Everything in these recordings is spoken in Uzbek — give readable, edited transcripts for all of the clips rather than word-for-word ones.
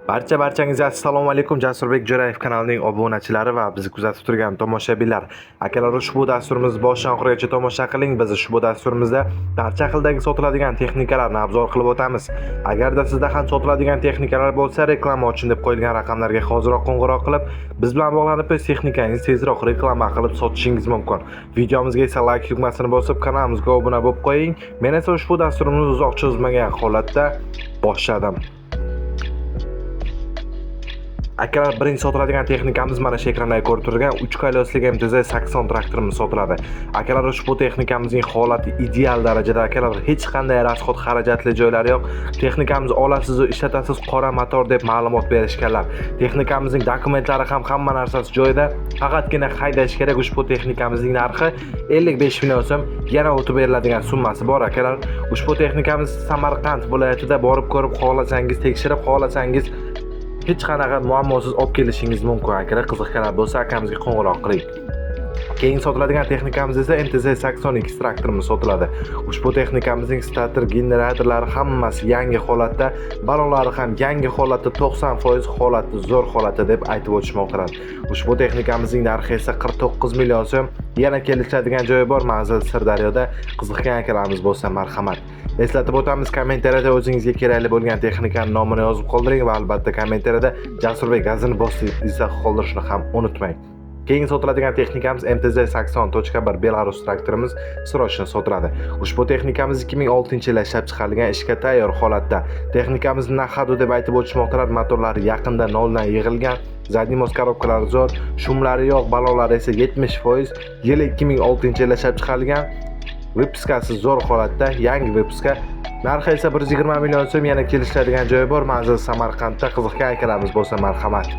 Barchangizga assalomu alaykum. Jasurbek Jo'rayev kanalining obunachilari va bizni kuzatib turgan tomoshabinlar. Akalar, ushbu dasturimizni boshdan oxirigacha tomosha qiling. Biz ushbu dasturimizda barcha xildagi sotiladigan texnikalarni obzor qilib o'tamiz. Agarda sizda ham sotiladigan texnikalar bo'lsa, reklama uchun deb qo'yilgan raqamlarga hoziroq qo'ng'iroq qilib, biz bilan bog'lanib, o'z texnikangizni tezroq reklama qilib sotishingiz mumkin. Videomizga esa like tugmasini bosib, kanalimizga obuna bo'lib qo'ying. Men esa ushbu dasturimizni uzoq cho'zmagan holatda boshladim. Akalar, birinchi sotiladigan texnikamiz mana shu ekranda ko'rib turgan 3 kolosli MTZ-80 traktorimiz sotiladi. Akalar, ushbu texnikamizning holati ideal darajada. Akalar, hech qanday rasxod xarajatli joylari yo'q. Texnikamizni olasiz va ishlatasiz, qora motor deb ma'lumot berishganlar. Texnikamizning dokumentlari ham hamma narsasi joyida. Faqatgina haydash kerak. Ushbu texnikamizning narxi 55 million so'm, yana o'tib beriladigan summasi bor. Akalar, ushbu texnikamiz Samarqand viloyatida borib ko'rib, xohlasangiz tekshirib, xohlasangiz hech qanaqa muammosiz olib kelishingiz mumkin. Akalar, qiziqqanlar bo'lsa akamizga qo'ng'iroq qiling. Keyin sotiladigan texnikamiz esa MTZ-82 traktorimiz sotiladi. Ushbu texnikamizning stator, generatorlari hammasi yangi holatda, balonlari ham yangi holatda, 90% holati zo'r holatda deb aytib o'tishmoqdalar. Ushbu texnikamizning narxi esa 49 million so'm. Yana kelishadigan joyi bor, manzil Sirdaryoda. Qiziqqan akalarimiz bo'lsa marhamat. Eslatib o'tamiz, kommentariyada o'zingizga kerakli bo'lgan texnikaning nomini yozib qoldiring va albatta kommentariyada Jasurbek gazini bosib izoh qoldirishni ham unutmang. Keyin sotiladigan texnikamiz MTZ-80.1 Belarus traktorimiz srochni sotiladi. Ushbu texnikamiz 2006-yilda ishlab chiqarilgan, ishga tayyor holatda. Texnikamiz Nahadu deb aytib o'tishmoqdalar. Motorlari yaqinda noldan yig'ilgan. Zadnimoz korobkalari zo'r, shumlari yo'q, balonlari esa 70%. Yili 2006-yilda ishlab chiqarilgan. Vipiskasi zo'r holatda, yangi vipiska. Narxi esa 120 million so'm, yana kelishadigan joyi bor, manzil Samarqandda. Qiziqqan akalarimiz bo'lsa marhamat.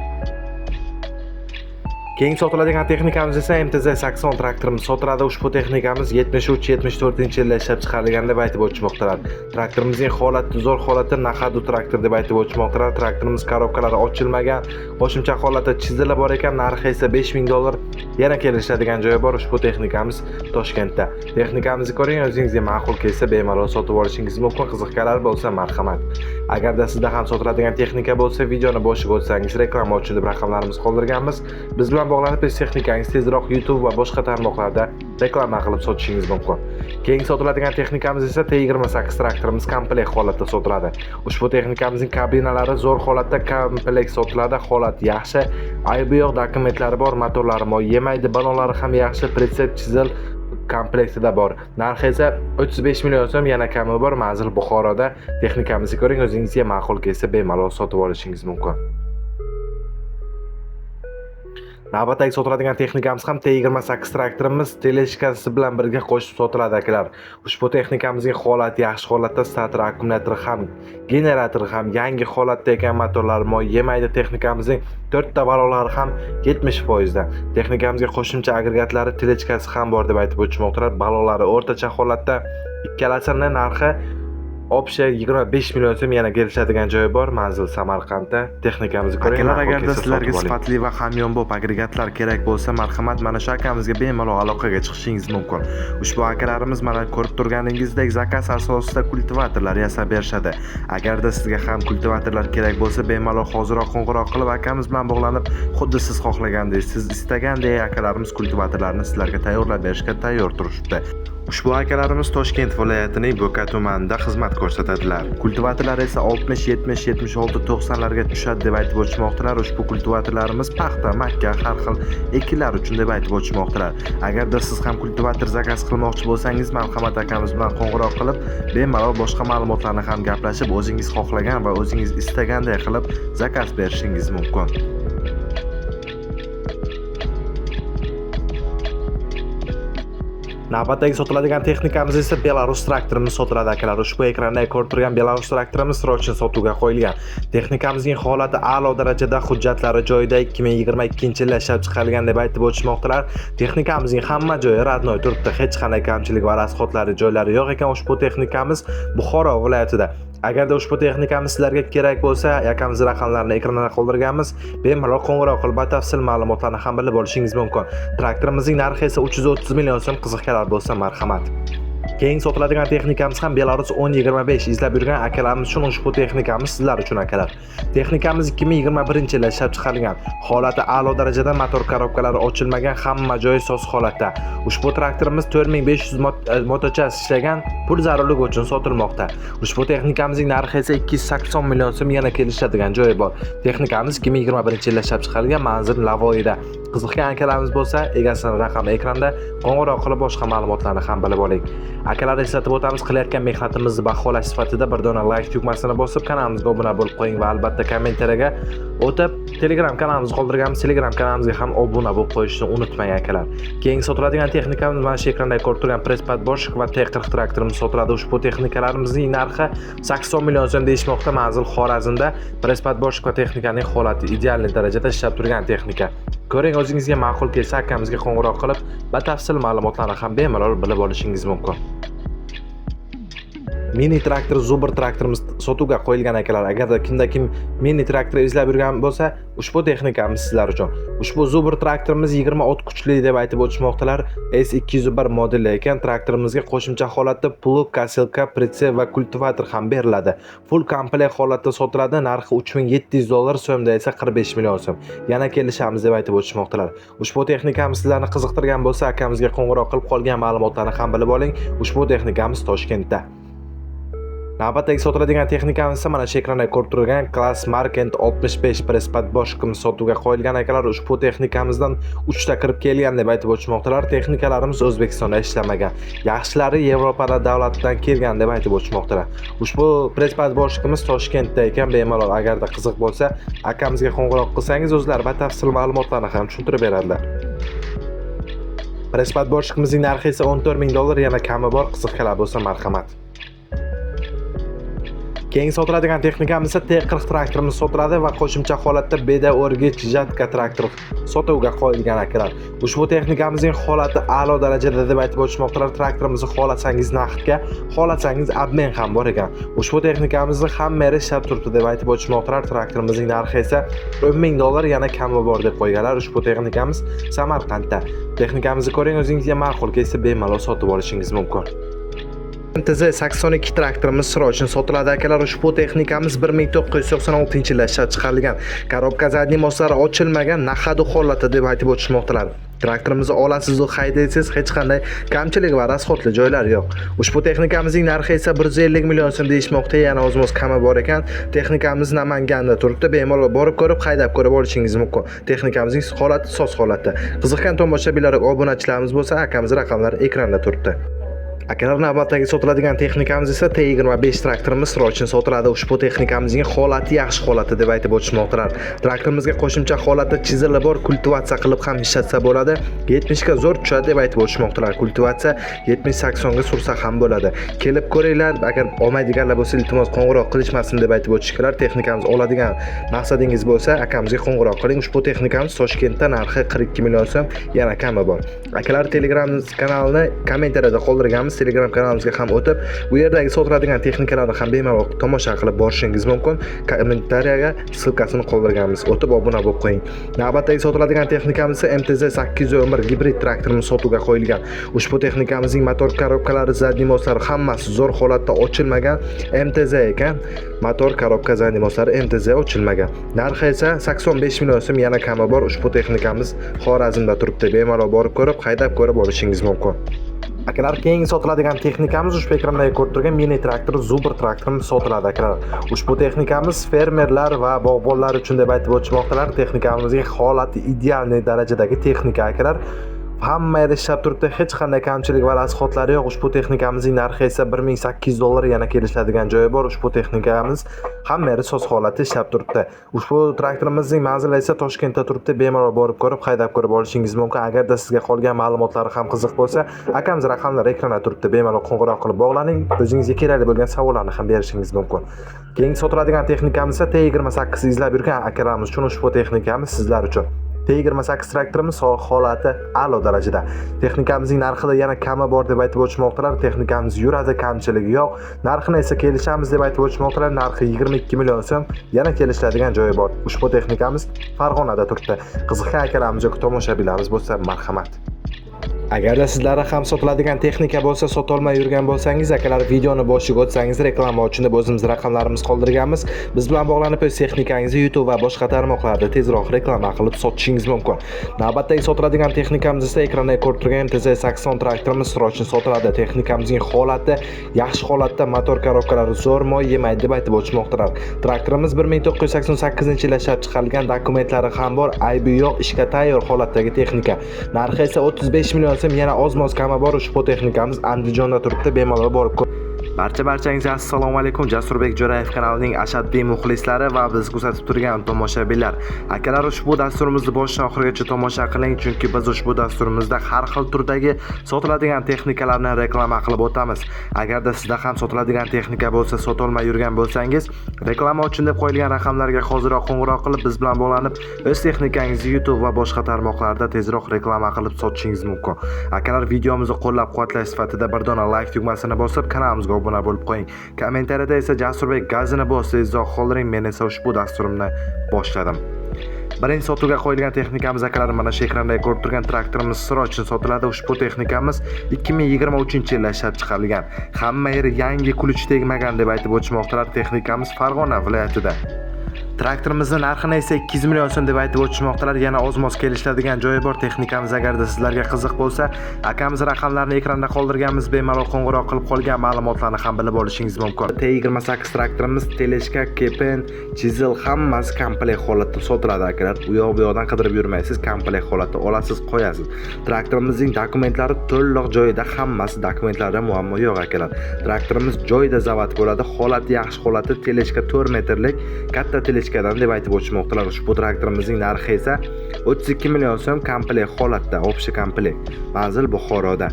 Keyin sotiladigan texnikamiz esa MTZ-80 traktorimiz sotiladi. Ushbu texnikamiz 73-74-yilda ishlab chiqarilgan deb aytib o'tishmoqdalar. Traktorimizning holati zo'r holatda, Nahadu traktor deb aytib o'tishmoqdalar. Traktorimiz korobkalari ochilmagan, qo'shimcha holatda chizilib bor ekan. Narxi esa $5000. Yana kelishadigan joyi bor. Ushbu texnikamiz Toshkentda. Texnikamizni ko'ring, o'zingizga ma'qul kelsa bemalol sotib olishingiz mumkin. Qiziqqanlar bo'lsa marhamat. Agarda sizda ham sotiladigan texnika bo'lsa, videoni boshiga o'tsangiz, reklama uchun deb raqamlarimiz qoldirganmiz. Biz bilan bog'lanib, o'z texnikangizni tezroq YouTube va boshqa tarmoqlarda reklama qilib sotishingiz mumkin. Keyin sotiladigan texnikamiz esa T28 traktorimiz komplekt holatda sotiladi. Ushbu texnikamizning kabinalari zo'r holatda, komplekt sotiladi, holat yaxshi, aybi yo'q, dokumentlari bor, motorlari moy yemaydi, balonlari ham yaxshi, pritsep chizil komplektida bor. Narxi esa 35 million so'm, yana kami bor, manzil Buxoroda. Texnikamizni ko'ring, o'zingizga ma'qul kelsa bemalol sotib olishingiz mumkin. Navbatdagi sotiladigan texnikamiz ham T28 traktorimiz teleshkasi bilan birga qo'shib sotiladi akalar. Ushbu texnikamizning holati yaxshi holatda, stator, akkumulyator ham, generator ham yangi holatda ekan, motorlari moy yemaydi. Texnikamizning 4 ta balonlari ham 70%. Texnikamizga qo'shimcha agregatlari, teleshkasi ham bor deb aytib o'tishmoqdalar. Balonlari o'rtacha holatda, ikkalasining narxi Opsha 25 million so'm, yana kelishadigan joyi bor, manzil Samarqandda. Texnikamizni ko'ring. Agarda sizlarga sifatli va hamyonbop agregatlar kerak bo'lsa, marhamat, mana shu akamizga bemalol aloqaga chiqishingiz mumkin. Ushbu akalarimiz mana ko'rib turganingizdek zakaz asosida kultivatorlar yasab berishadi. Agarda sizga ham kultivatorlar kerak bo'lsa, bemalol hoziroq qo'ng'iroq qilib akamiz bilan bog'lanib, xuddi siz xohlagandek, siz istagandek akalarimiz kultivatorlarni sizlarga tayyorlab berishga tayyor turishibdi. Ushbu akalarimiz Toshkent viloyatining Bo'ka tumanida xizmat ko'rsatadilar. Kultivatorlar esa 60, 70, 76, 90 larga tushadi deb aytib o'tishmoqdalar. Ushbu kultivatorlarimiz paxta, makka, har xil ekinlar uchun deb aytib o'tishmoqdalar. Agarda siz ham kultivator zakaz qilmoqchi bo'lsangiz, marhamat akamiz bilan qo'ng'iroq qilib, bemalol boshqa ma'lumotlarni ham gaplashib, o'zingiz xohlagan va o'zingiz istaganday qilib zakaz berishingiz mumkin. Navbatdagi sotiladigan texnikamiz esa Belarus traktorimiz sotiladi akalar. Ushbu ekranda ko'rib turgan Belarus traktorimiz srochni sotuvga qo'yilgan. Texnikamizning holati a'lo darajada, hujjatlari joyida, 2022-yilda ishlab chiqarilgan deb aytib o'tishmoqdalar. Texnikamizning hamma joyi radnoy turibdi. Hech qanday kamchilik va rasxodlari joylari yo'q ekan. Ushbu texnikamiz Buxoro viloyatida. Agarda ushbu texnikamiz sizlarga kerak bo'lsa, akamiz raqamlarini ekranda qoldirganmiz. Bemalol qo'ng'iroq qilib batafsil ma'lumotlarni ham bilib olishingiz mumkin. Traktorimizning narxi esa 330 million so'm. Qiziqqanlar bo'lsa marhamat. Keyingi sotiladigan texnikamiz ham Belarus 1025 izlab yurgan akalarimiz uchun ushbu texnikamiz sizlar uchun akalar. Texnikamiz 2021-yilda ishlab chiqarilgan. Holati a'lo darajada, motor korobkalari ochilmagan, hamma joyi soz holatda. Ushbu traktorimiz 4500 motochas ishlagan, pul zarurligi uchun sotilmoqda. Ushbu texnikamizning narxi esa 280 million so'm, yana kelishadigan joyi bor. Texnikamiz 2021-yilda ishlab chiqarilgan, manzil Navoiyda. Qiziqgan akalarimiz bo'lsa, egasining raqami ekranda, qo'ng'iroq qilib boshqa ma'lumotlarni ham bilib oling. Akalar, eslatib o'tamiz, qilayotgan mehnatimizni baholash sifatida bir dona like tugmasini bosib, kanalimizga obuna bo'lib qo'ying va albatta kommentariyaga o'tib Telegram kanalimizni qoldirganmiz. Telegram kanalimizga ham obuna bo'lib qo'yishni unutmang akalar. Keyingi sotiladigan texnikamiz mana shu ekranda ko'rib turgan Press-Pad boshq va T40 traktorimiz sotiladi. Ushbu texnikalarimizning narxi 80 million so'm deyishmoqda. Manzil Xorazmda. Press-Pad boshq va texnikaning holati ideal darajada ishlab turgan texnika. Ko'ring, o'zingizga ma'qul kelsa akamizga qo'ng'iroq qilib, batafsil ma'lumotlarni ham bemalol bilib olishingiz mumkin. Mini traktor Zubr traktorimiz sotuvga qo'yilgan akalar. Agarda kim mini traktor izlab yurgan bo'lsa, ushbu texnikamiz sizlar uchun. Ushbu Zubr traktorimiz 20 ot kuchli deb aytib o'tishmoqdalar. S201 modeli ekan. Traktorimizga qo'shimcha holatda plug, kaselka, pritsep va kultivator ham beriladi. Full komplekt holatda sotiladi. Narxi $3700, so'mda esa 45 million so'm. Yana kelishamiz deb aytib o'tishmoqdalar. Ushbu texnikamiz sizlarni qiziqtirgan bo'lsa, akamizga qo'ng'iroq qilib qolgan ma'lumotlarni ham bilib oling. Ushbu texnikamiz Toshkentda. Navbatdagi sotiladigan texnikamiz esa mana shu ekranda ko'rib turgan Class Markent 65 Press-Pad boshqimiz sotuvga qo'yilgan akalar. Ushbu texnikamizdan 3 ta kirib kelgan deb aytib o'tishmoqdalar. Texnikalarimiz O'zbekistonda ishlamagan. Yaxshilari Yevropada davlatdan kelgan deb aytib o'tishmoqdalar. Ushbu Press-Pad boshqimiz Toshkentda ekan. Bemalol agarda qiziq bo'lsa, akamizga qo'ng'iroq qilsangiz, o'zlari batafsil ma'lumotlarni ham tushuntirib beradilar. Press-Pad boshqimizning narxi esa $14000, yana kami bor. Qiziqlar bo'lsa marhamat. Keyingi sotiladigan texnikamiz esa T40 traktorimiz sotiladi va qo'shimcha holatda beda o'rgich jatka traktor sotuvga qo'yilgan akalar. Ushbu texnikamizning holati a'lo darajada deb aytib o'tishmoqdalar. Traktorimizni xohlasangiz naqdga, xohlasangiz obmen ham bor ekan. Ushbu texnikamizni hammasi ishlab turibdi deb aytib o'tishmoqdalar. Traktorimizning narxi esa $10000, yana kami bor deb qo'yganlar. Ushbu texnikamiz Samarqandda. Texnikamizni ko'ring, o'zingizga ma'qul kelsa bemalol sotib olishingiz mumkin. MTZ 82 traktorimiz sirochin sotiladi akalar. Ushbu texnikamiz 1996-yilda ishlab chiqarilgan. Korobka zadniy moslari ochilmagan, nahadu holatda deb aytib o'tishmoqdalar. Traktorimizni olasiz va haydaysiz, hech qanday kamchilik va rasxotli joylari yo'q. Ushbu texnikamizning narxi esa 150 million so'm deyishmoqda, yana o'zimiz kami bor ekan. Texnikamiz Namanganda turibdi. Bemalol borib ko'rib, haydab ko'rib olishingiz mumkin. Texnikamizning holati soz holatda. Qiziqgan tomoshabinlar, obunachilarimiz bo'lsa, akamiz raqamlari ekranda turibdi. Akalar, navbatdagi sotiladigan texnikamiz esa T25 traktorimiz sirochin sotiladi. Ushbu texnikamizning holati yaxshi holatda deb aytib o'tishmoqdalar. Traktorimizga qo'shimcha holatda chizig'i bor, kultivatsiya qilib ham ishlatsa bo'ladi. 70 ga zo'r tushadi deb aytib o'tishmoqdalar. Kultivatsiya 70-80 ga sursa ham bo'ladi. Kelib ko'ringlar, agar olmaydiganlar bo'lsa iltimos qo'ng'iroq qilishmasin deb aytib o'tishinglar. Texnikamiz oladigan maqsadingiz bo'lsa, akamizga qo'ng'iroq qiling. Ushbu texnikamiz Toshkentda, narxi 42 million so'm, yana kami bor. Akalar, Telegram kanalini kommentariyada qoldirganmiz. Telegram kanalimizga ham o'tib, bu yerdagi sotiladigan texnikalarni ham bemalol tomosha qilib borishingiz mumkin. Kommentariyaga ссылкасini qoldirganmiz. O'tib obuna bo'lib qo'ying. Navbatdagi sotiladigan texnikamiz esa MTZ 811 gibrid traktorimiz sotuvga qo'yilgan. Ushbu texnikamizning motor korobkalari, zadniy moslari hammasi zo'r holatda ochilmagan MTZ ekan. Motor korobka, zadniy moslari MTZ ochilmagan. Narxi esa 85 million so'm, yana kami bor. Ushbu texnikamiz Xorazmda turibdi. Bemalol borib ko'rib, haydab ko'rib olishingiz mumkin. Akalar, keyingi sotiladigan texnikamiz ushbu ekranda ko'rib turgan mini traktor Zubr traktorimiz sotiladi akalar. Ushbu texnikamiz fermerlar va bog'bonlar uchun deb aytib o'tishmoqdalar. Texnikamizning holati ideal darajadagi texnika akalar. Hamma yerda ishlab turibdi, hech qanday kamchilik va rasxotlari yo'q. Ushbu texnikamizning narxi esa $1800, yana kelishadigan joyi bor. Ushbu texnikamiz hamma yerda soz holatda ishlab turibdi. Ushbu traktorimizning manzili esa Toshkentda turibdi. Bemalol borib ko'rib, haydab ko'rib olishingiz mumkin. Agarda sizga qolgan ma'lumotlari ham qiziq bo'lsa, akamiz raqamlari ekranda turibdi. Bemalol qo'ng'iroq qilib bog'laning. O'zingizga kerakli bo'lgan savollarni ham berishingiz mumkin. Keyingi sotiladigan texnikamiz esa T28 izlab yurgan akalarimiz uchun ushbu texnikamiz sizlar uchun. T28 traktorimiz holati a'lo darajada. Texnikamizning narxida yana kami bor deb aytib o'tishmoqdalar. Texnikamiz yuradi, kamchiligi yo'q. Narxini esa kelishamiz deb aytib o'tishmoqdalar. Narxi 22 million so'm, yana kelishadigan joyi bor. Ushbu texnikamiz Farg'onada turibdi. Qiziqgan akalarimiz yoki tomoshabinlarimiz bo'lsa, marhamat. Agarda sizlarda ham sotiladigan texnika bo'lsa, sotolmay yurgan bo'lsangiz, akalar videoni boshiga o'tsangiz, reklama uchun deb o'zimiz raqamlarimiz qoldirganmiz. Biz bilan bog'lanib o'z texnikangizni YouTube va boshqa tarmoqlarda tezroq reklama qilib sotishingiz mumkin. Navbatdagi sotiladigan texnikamiz esa ekranda ko'rib turgan MTZ-80 traktorimiz srochni sotiladi. Texnikamizning holati yaxshi holatda, motor korobkalari zo'r moy yemaydi deb aytib o'tishmoqdalar. Traktorimiz 1988-yilda ishlab chiqarilgan, dokumentlari ham bor, aybi yo'q, ishga tayyor holatdagi texnika. Narxi esa 35 million yana oz-moz kami bor. Ushbu texnikamiz Andijonda turibdi, bemalol borib barchangizga assalomu alaykum. Jasurbek Jo'rayev kanalining ashaddiy muxlislari va biz kuzatib turgan tomoshabinlar. Akalar, ushbu dasturimizni boshdan oxirigacha tomosha qiling, chunki biz ushbu dasturimizda har xil turdagi sotiladigan texnikalarni reklama qilib o'tamiz. Agarda sizda ham sotiladigan texnika bo'lsa, sotolmay yurgan bo'lsangiz, reklama uchun deb qo'yilgan raqamlarga hoziroq qo'ng'iroq qilib, biz bilan bog'lanib, o'z texnikangizni YouTube va boshqa tarmoqlarda tezroq reklama qilib sotishingiz mumkin. Akalar, videomizni qo'llab-quvvatlash sifatida bir dona like tugmasini bosib, kanalimizga obuna bo'lib qo'ying. Kommentariyada esa Jasurbek gazini bosdi izoh qoldiring. Men esa ushbu dasturimni boshladim. Birinchi sotuvga qo'yilgan texnikamiz akalar mana shu ekranda ko'rib turgan traktorimiz srochni sotiladi. Ushbu texnikamiz 2023-yilda ishlab chiqarilgan. Hamma yeri yangi kuluch tegmagan deb aytib o'tishmoqdalar. Texnikamiz Farg'ona viloyatida. Traktorimizning narxini esa 200 million so'm deb aytib o'tishmoqdalar. Yana oz-moz kelishadigan joyi bor. Texnikamiz agarda sizlarga qiziq bo'lsa, akamiz raqamlarini ekranda qoldirganmiz. Bemalol qo'ng'iroq qilib qolgan ma'lumotlarni ham bilib olishingiz mumkin. T28 traktorimiz teleshka, kepen, chisel hammasi komplekt holatda sotiladi akalar. U yoq bu yoqdan qidirib yurmaysiz, komplekt holatda olasiz, qo'yasiz. Traktorimizning dokumentlari to'liq joyida, hammasi dokumentlarda muammo yo'q akalar. Traktorimiz joyida zavod bo'ladi. Holati yaxshi holatda, teleshka 4 metrlik katta teleshkadan deb aytib o'tishmoqdalar. Ushbu traktorimizning narxi esa 32 million so'm komplekt holatda, общий komplekt. Manzil Buxoroda.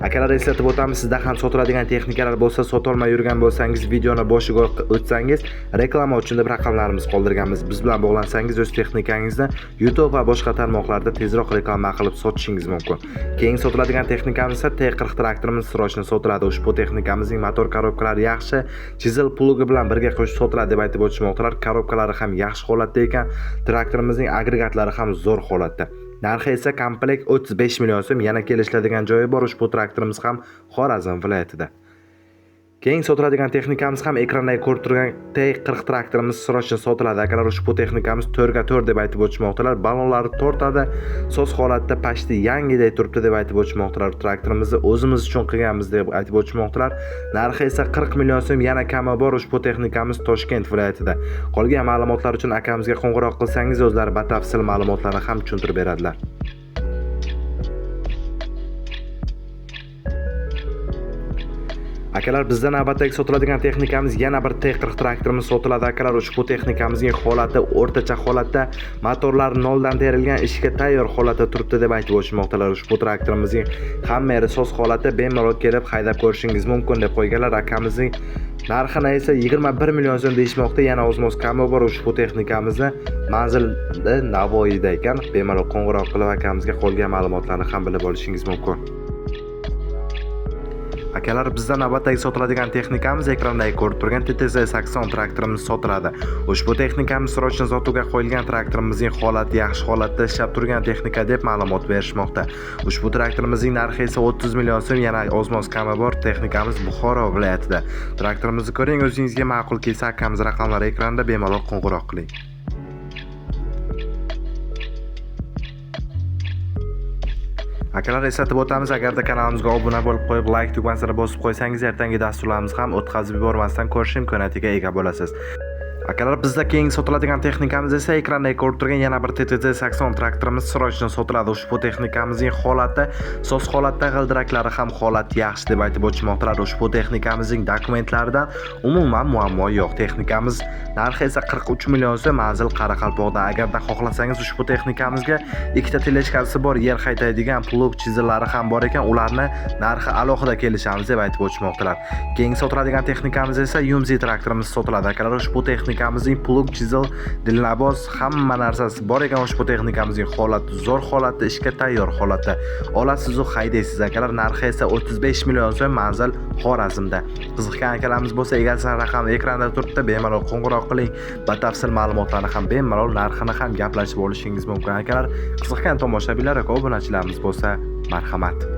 Akalar, eslatib o'tamiz, sizda ham sotiladigan texnikalar bo'lsa, sotolmay yurgan bo'lsangiz, videoni boshiga o'tsangiz, reklama uchun deb raqamlarimiz qoldirganmiz. Biz bilan bog'lansangiz, o'z texnikangizni YouTube va boshqa tarmoqlarda tezroq reklama qilib sotishingiz mumkin. Keyin sotiladigan texnikamiz esa T40 traktorimiz srochni sotiladi. Ushbu texnikamizning motor korobkalari yaxshi, chisel plugi bilan birga qo'shib sotiladi deb aytib o'tishmoqdalar. Korobkalari ham yaxshi holatda ekan, traktorimizning agregatlari ham zo'r holatda. Narxi esa komplekt 35 million so'm. Yana kelishadigan joyi bor. Ushbu traktorimiz ham Xorazm viloyatida. Keyin sotiladigan texnikamiz ham ekranda ko'rib turgan T40 traktorimiz srochni sotiladi. Akalar, ushbu texnikamiz 4x4 deb aytib o'tishmoqdalar. Balonlari tortadi, so'z holatda pashti yangiday turibdi deb aytib o'tishmoqdalar. Traktorimizni o'zimiz uchun qilganmiz deb aytib o'tishmoqdalar. Narxi esa 40 million so'm. Yana kami bor. Ushbu texnikamiz Toshkent viloyatida. Qolgan ma'lumotlar uchun akamizga qo'ng'iroq qilsangiz, o'zlari batafsil ma'lumotlarni ham tushuntirib beradilar. Akalar, bizda navbatdagi sotiladigan texnikamiz yana bir T40 traktorimiz sotiladi. Akalar, ushbu texnikamizning holati o'rtacha holatda, motorlar noldan terilgan, ishga tayyor holatda turibdi deb aytib o'tishmoqdalar. Ushbu traktorimizning hamma yeri so'z holatda, bemalol kelib haydab ko'rishingiz mumkin deb qo'yganlar. Akamizning narxini esa 21 million so'm deyishmoqda. Yana oz-moz kami bor. Ushbu texnikamizni manzili Navoiyda ekan. Bemalol qo'ng'iroq qilib akamizga qolgan ma'lumotlarni ham bilib olishingiz mumkin. Akalar, bizda navbatdagi sotiladigan texnikamiz ekranda ko'rib turgan TTZ-80 traktorimiz sotiladi. Ushbu texnikamiz srochni sotuvga qo'yilgan. Traktorimizning holati yaxshi holatda ishlab turgan texnika deb ma'lumot berishmoqda. Ushbu traktorimizning narxi esa 30 million so'm. Yana oz-moz kami bor. Texnikamiz Buxoro viloyatida. Traktorimizni ko'ring, o'zingizga ma'qul kelsa akamiz raqamlari ekranda, bemalol qo'ng'iroq qiling. Akalar, eslatib o'tamiz, agarda kanalimizga obuna bo'lib qo'yib, like tugmasini bosib qo'ysangiz, ertangi dasturlarimiz ham o'tkazib yubormasdan ko'rish imkoniyatiga ega bo'lasiz. Akalar, bizda keyingi sotiladigan texnikamiz esa ekranda ko'rib turgan yana bir TTZ-80 traktorimiz srochni sotiladi. Ushbu texnikamizning holati, so'z holatda, g'ildiraklari ham holati yaxshi deb aytib o'tishmoqdalar. Ushbu texnikamizning dokumentlaridan umuman muammo yo'q. Texnikamiz narxi esa 43 million so'm. Manzil Qoraqalpoqda. Agarda xohlasangiz, ushbu texnikamizga ikkita teleshkasi bor, yer haydaydigan plug chizillari ham bor ekan. Ularni narxi alohida kelishamiz deb aytib o'tishmoqdalar. Keyingi sotiladigan texnikamiz esa Yumzi traktorimiz sotiladi. Akalar, ushbu texnika texnikamizning plug, chisel, dilnaboz hamma narsasi bor ekan. Ushbu texnikamizning holati zo'r holati, ishga tayyor holati. Olasiz va haydaysiz akalar. Narxi esa 35 million so'm, manzil Xorazmda. Qiziqgan akalarimiz bo'lsa, egasining raqami ekranda turibdi. Bemalol qo'ng'iroq qiling. Batafsil ma'lumotlarni ham bemalol narxini ham gaplashib olishingiz mumkin akalar. Qiziqgan tomoshabinlar va obunachilarimiz bo'lsa, marhamat.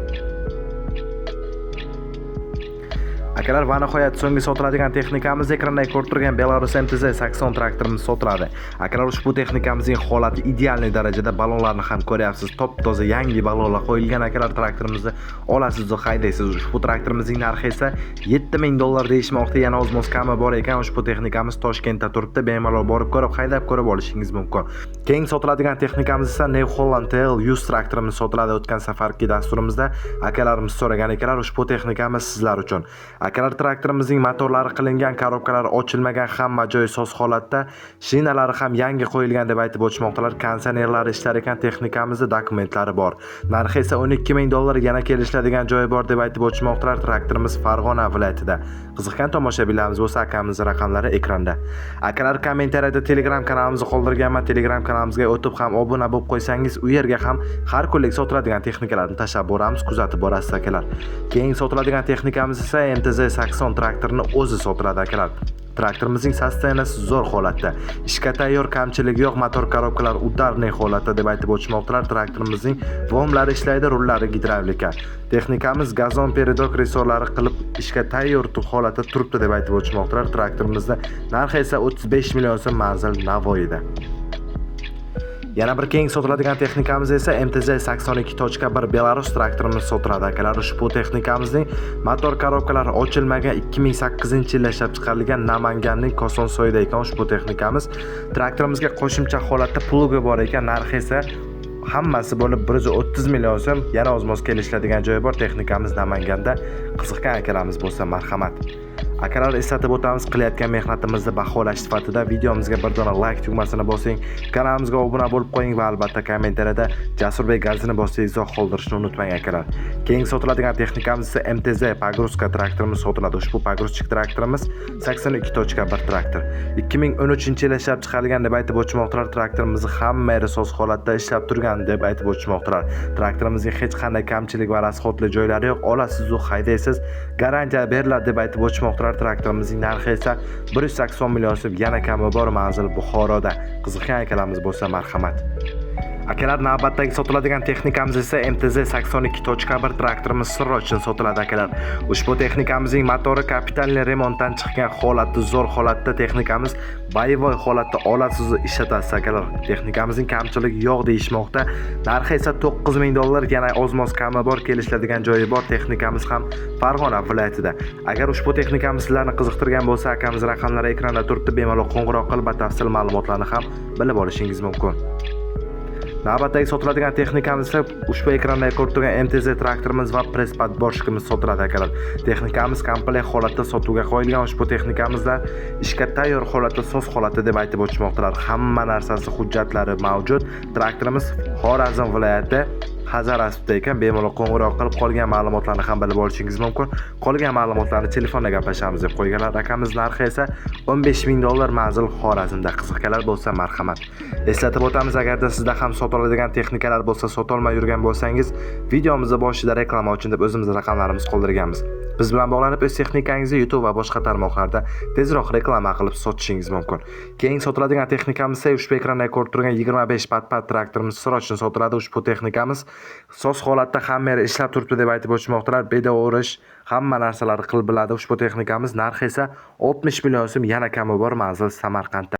Akalar, va nihoyat so'nggi sotiladigan texnikamiz ekranda ko'rib turgan Belarus MTZ 80 traktorimiz sotiladi. Akalar, ushbu texnikamizning holati ideal darajada, balonlarni ham ko'ryapsiz. Top-toza yangi balonlar qo'yilgan akalar. Traktorimizni olasiz va haydaysiz. Ushbu traktorimizning narxi esa $7000 deyishmoqda. Yana o'z kami bor ekan. Ushbu texnikamiz Toshkentda turibdi. Bemalol borib ko'rib, haydab ko'rib olishingiz mumkin. Keyingi sotiladigan texnikamiz esa New Holland TL100 traktorimiz sotiladi. O'tgan safargi dasturimizda akalarimiz so'ragan ekanlar, ushbu texnikamiz sizlar uchun. Akalar, traktorimizning motorlari qilingan, korobkalari ochilmagan, hamma joyi soz holatda, shinalari ham yangi qo'yilgan deb aytib o'tishmoqdalar. Konditsionerlari ishlar ekan, texnikamizda dokumentlari bor. Narxi esa $12000, yana kelishiladigan joyi bor deb aytib o'tishmoqdalar. Traktorimiz Farg'ona viloyatida. Qiziqgan tomoshabinlarimiz bo'lsa, akamizning raqamlari ekranda. Akalar, kommentariyada Telegram kanalimizni qoldirganman. Telegram kanalimizga o'tib ham obuna bo'lib qo'ysangiz, u yerga ham har kunlik sotiladigan texnikalarni tashlab boramiz, kuzatib borasiz akalar. Keyingi sotiladigan texnikamiz esa MTZ 80 traktorini o'zi sotiladi akalar. Traktorimizning sostenasi zo'r holatda. Ishga tayyor, kamchiligi yo'q, motor korobkalar udarniy holatda deb aytib o'tishmoqdalar. Traktorimizning vomlari ishlaydi, rullari gidravlika. Texnikamiz gazon peridok resorlari qilib ishga tayyor holatda turibdi deb aytib o'tishmoqdalar. Traktorimizda narxi esa 35 million so'm, manzil Navoiyda. Yana bir keyingi sotiladigan texnikamiz esa MTZ 82.1 Belarus traktorimiz sotiladi akalar. Ushbu texnikamizning motor korobkalari ochilmagan, 2008-yilda ishlab chiqarilgan Namanganning Kosonsoyida ekan. Ushbu texnikamiz traktorimizga qo'shimcha holatda plugi bor ekan. Narxi esa hammasi bo'lib 130 million so'm. Yana o'z kelishiladigan joyi bor. Texnikamiz Namanganda. Qiziqgan akalarimiz bo'lsa, marhamat. Akalar, eslatib o'tamiz, qilayotgan mehnatimizni baholash sifatida videomizga bir dona like tugmasini bosing, kanalimizga obuna bo'lib qo'ying va albatta kommentariyada Jasurbek gazini bosib izoh qoldirishni unutmang akalar. Keyingi sotiladigan texnikamiz esa MTZ Pogruska traktorimiz sotiladi. Ushbu Pogruschik traktorimiz 82.1 traktor. 2013-yilda ishlab chiqarilgan deb aytib o'tishmoqdalar. Traktorimizni hamma yeri soz holatda ishlab turgan deb aytib o'tishmoqdalar. Traktorimizning hech qanday kamchilik va rasxotli joylari yo'q. Olasiz va haydaysiz, garantiya beriladi deb aytib o'tishmoqdalar. Traktorimizning narxi esa 180 million so'm, yana kami bor, manzil Buxoroda. Qiziqgan akalarimiz bo'lsa, marhamat. Akalar, navbatdagi sotiladigan texnikamiz esa MTZ 82.1 traktorimiz Sirrochdan sotiladi akalar. Ushbu texnikamizning motori kapitalniy remontdan chiqqan holatda, zo'r holatda texnikamiz boyevoy holatda olasiz ishlatasiz akalar. Texnikamizning kamchiligi yo'q deyishmoqda. Narxi esa $9000, yana o'z kami bor, kelishiladigan joyi bor. Texnikamiz ham Farg'ona viloyatida. Agar ushbu texnikamiz sizlarni qiziqtirgan bo'lsa, akamiz raqamlari ekranda turibdi. Bemalol qo'ng'iroq qilib batafsil ma'lumotlarni ham bilib olishingiz mumkin. Navbatdagi sotiladigan texnikamiz esa ushbu ekranda ko'rib turgan MTZ traktorimiz va press podboshkimiz sotiladi akalar. Texnikamiz komplekt holatda sotuvga qo'yilgan. Ushbu texnikamizda ishga tayyor holatda, soz holatda deb aytib o'tishmoqdalar. Hamma narsasi, hujjatlari mavjud. Traktorimiz Xorazm viloyati Hazarasutda ekan. Bemalol qo'ng'iroq qilib qolgan ma'lumotlarni ham bilib olishingiz mumkin. Qolgan ma'lumotlarni telefonda gaplashamiz deb qo'yganlar. Rakamiz narxi esa $15000, manzil Xorazmda. Qiziqganlar bo'lsa, marhamat. Eslatib o'tamiz, agarda sizda ham sotiladigan texnikalar bo'lsa, sotolmay yurgan bo'lsangiz, videomizning boshida reklama uchun deb o'zimizning raqamlarimizni qoldirganmiz. Biz bilan bog'lanib, o'z texnikangizni YouTube va boshqa tarmoqlarda tezroq reklama qilib sotishingiz mumkin. Keyingi sotiladigan texnikamiz esa ushbu ekranda ko'rib turgan 25 pat traktorimiz Sirrochdan sotiladi. Ushbu texnikamiz soz holatda hamma yer ishlab turibdi deb aytib o'tishmoqdalar. Beda o'rish, hamma narsalarni qilib biladi. Ushbu texnikamiz narxi esa 60 million so'm, yana kami bor, manzil Samarqandda.